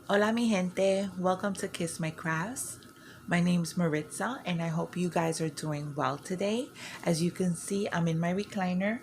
Hola mi gente, welcome to Kiss My Crafts. My name's Maritza and I hope you guys are doing well today. As you can see, I'm in my recliner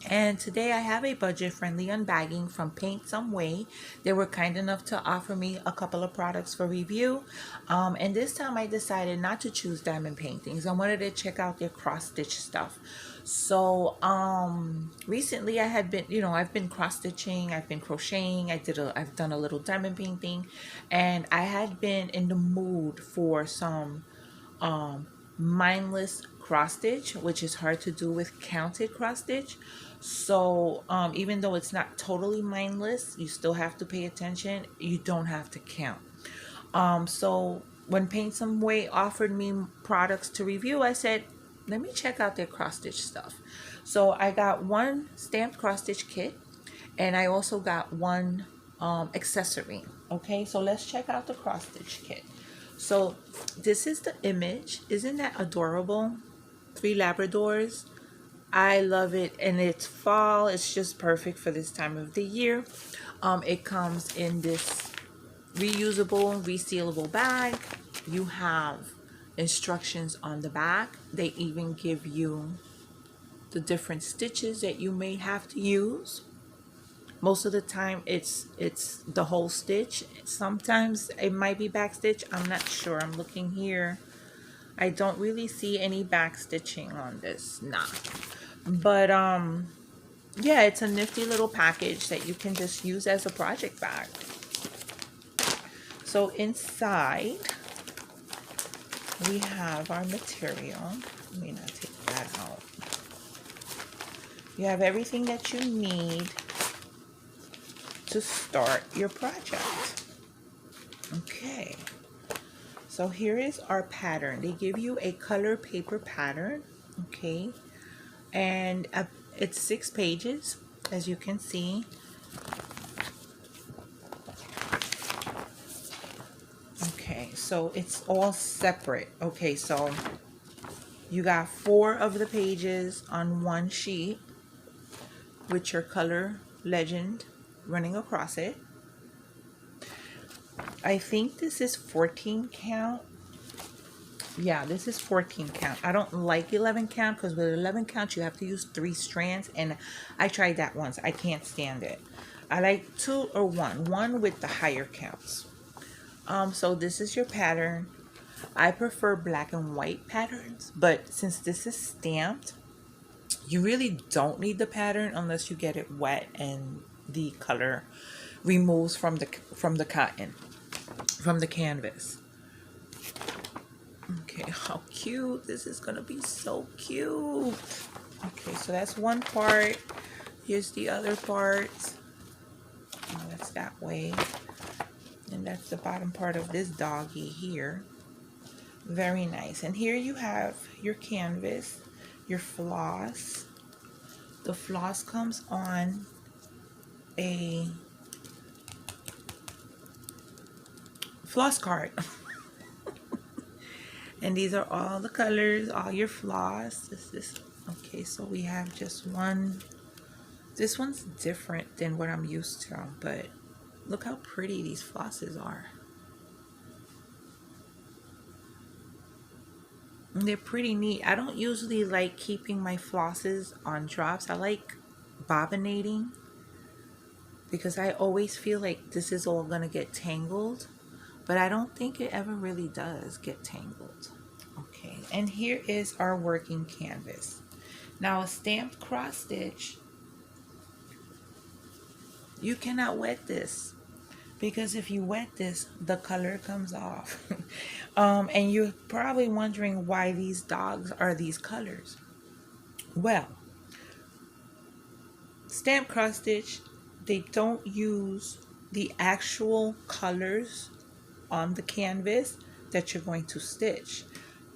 and today I have a budget-friendly unbagging from PaintSomeWay. They were kind enough to offer me a couple of products for review. And this time I decided not to choose diamond paintings. I wanted to check out their cross-stitch stuff. So recently I had been, I've been cross-stitching, I've been crocheting, I've done a little diamond painting, and I had been in the mood for some mindless cross stitch, which is hard to do with counted cross stitch. So even though it's not totally mindless, you still have to pay attention. You don't have to count. So when PaintSomeWay offered me products to review, I said, let me check out their cross stitch stuff. So I got one stamped cross stitch kit, and I also got one accessory. Okay, so let's check out the cross stitch kit. So this is the image. Isn't that adorable? Three Labradors. I love it, and it's fall. It's just perfect for this time of the year. It comes in this reusable, resealable bag. You have instructions on the back. They even give you the different stitches that you may have to use. Most of the time it's the whole stitch. Sometimes it might be back stitch. I'm not sure. I'm looking here. I don't really see any back stitching on this. Nah. But yeah, it's a nifty little package that you can just use as a project bag. So inside we have our material. Let me not take that out. You have everything that you need to start your project. Okay, so here is our pattern. They give you a color paper pattern, okay, and it's 6 pages, as you can see. Okay, so it's all separate. Okay, so you got 4 of the pages on one sheet with your color legend running across it. I think this is 14 count. Yeah, this is 14 count. I don't like 11 count because with 11 count you have to use 3 strands, and I tried that once. I can't stand it. I like 2 or 1. 1 with the higher counts. So this is your pattern. I prefer black and white patterns, but since this is stamped, you really don't need the pattern unless you get it wet and the color removes from the cotton, from the canvas. Okay, how cute. This is gonna be so cute. Okay, so that's one part. Here's the other part. Oh, that's that way. And that's the bottom part of this doggy here. Very nice. And here you have your canvas, your floss. The floss comes on a floss card. And these are all the colors, all your floss. Okay, so we have just one. This one's different than what I'm used to, but look how pretty these flosses are. And they're pretty neat. I don't usually like keeping my flosses on drops. I like bobbinating because I always feel like this is all gonna get tangled, but I don't think it ever really does get tangled. Okay, and here is our working canvas. Now a stamped cross stitch, you cannot wet this, because if you wet this, the color comes off. And you're probably wondering why these dogs are these colors. Well, stamped cross stitch, they don't use the actual colors on the canvas that you're going to stitch.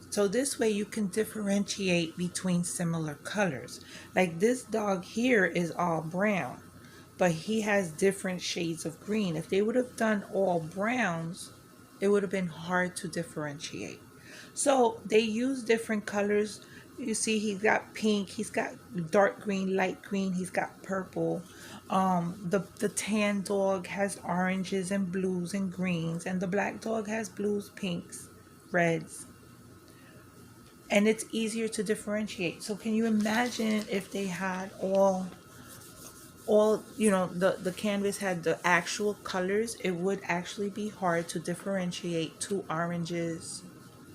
So this way you can differentiate between similar colors. Like this dog here is all brown, but he has different shades of green. If they would have done all browns, it would have been hard to differentiate. So they use different colors You see he's got pink, he's got dark green, light green, he's got purple. The tan dog has oranges and blues and greens, and the black dog has blues, pinks, reds. And it's easier to differentiate. So can you imagine if they had all the canvas had the actual colors? It would actually be hard to differentiate two oranges,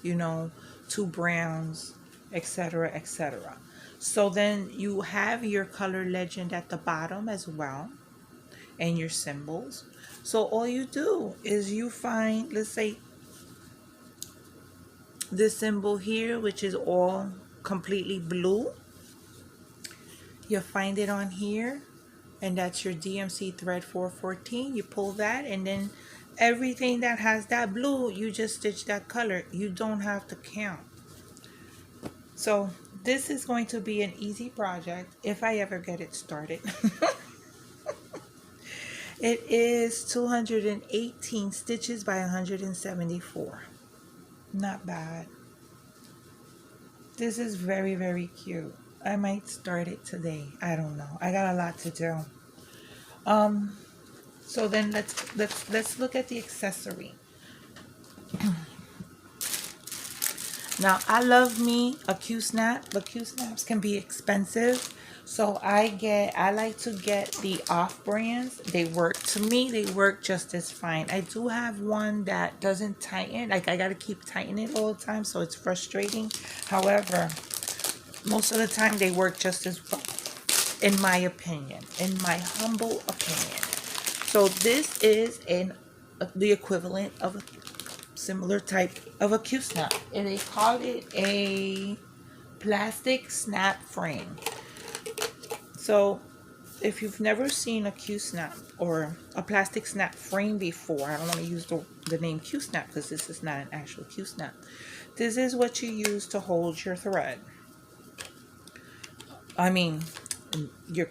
two browns, etc., etc. So then you have your color legend at the bottom as well, and your symbols. So all you do is you find, let's say, this symbol here, which is all completely blue. You find it on here, and that's your DMC thread 414. You pull that, and then everything that has that blue, you just stitch that color. You don't have to count. So this is going to be an easy project if I ever get it started. It is 218 stitches by 174. Not bad. This is very, very cute. I might start it today. I don't know. I got a lot to do. So then let's look at the accessory. Now, I love me a Q-snap, but Q-snaps can be expensive. So I like to get the off-brands. They work, to me, they work just as fine. I do have one that doesn't tighten. Like, I got to keep tightening it all the time, so it's frustrating. However, most of the time they work just as well, in my opinion, in my humble opinion. So this is the equivalent of a similar type of a Q-snap, and they call it a plastic snap frame. So if you've never seen a Q-snap or a plastic snap frame before, I don't want to use the name Q-snap because this is not an actual Q-snap. This is what you use to hold your thread. I mean, your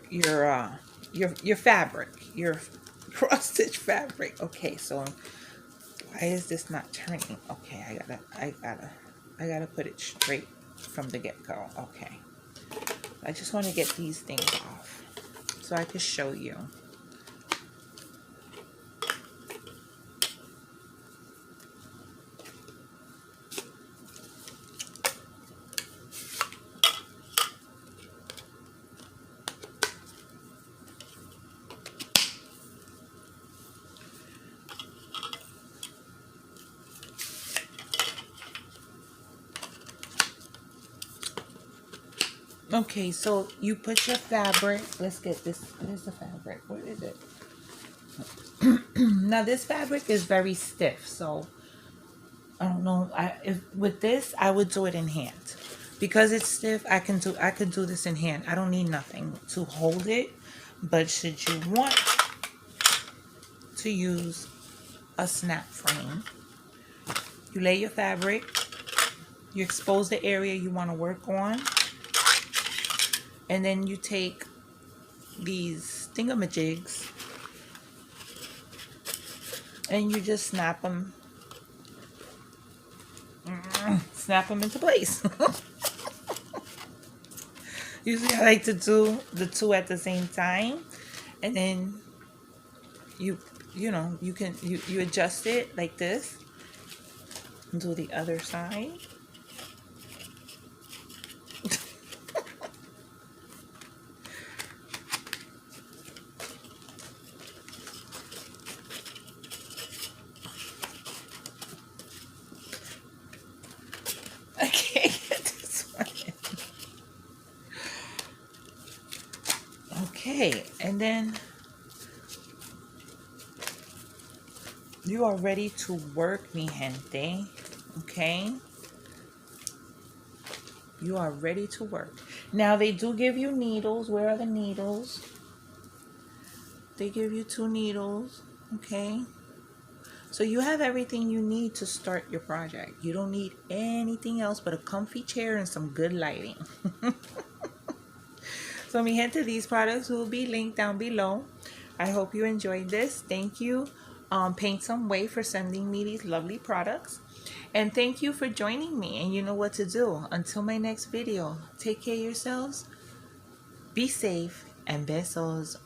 fabric, your cross stitch fabric. Okay, so why is this not turning? Okay, I gotta put it straight from the get-go. Okay, I just want to get these things off so I can show you. Okay, so you put your fabric. Let's get this. Where's the fabric? Where is it? Now this fabric is very stiff, so I don't know. With this, I would do it in hand because it's stiff. I could do this in hand. I don't need nothing to hold it. But should you want to use a snap frame, you lay your fabric. You expose the area you want to work on. And then you take these thingamajigs and you just snap them into place. Usually I like to do the two at the same time, and then you adjust it like this and do the other side. Okay, and then you are ready to work, mi gente. Okay, you are ready to work. Now they do give you needles. Where are the needles? They give you 2 needles. Okay, so you have everything you need to start your project. You don't need anything else but a comfy chair and some good lighting. So mi gente, these products will be linked down below. I hope you enjoyed this. Thank you, PaintSomeWay, for sending me these lovely products. And thank you for joining me. And you know what to do. Until my next video, take care of yourselves, be safe, and besos.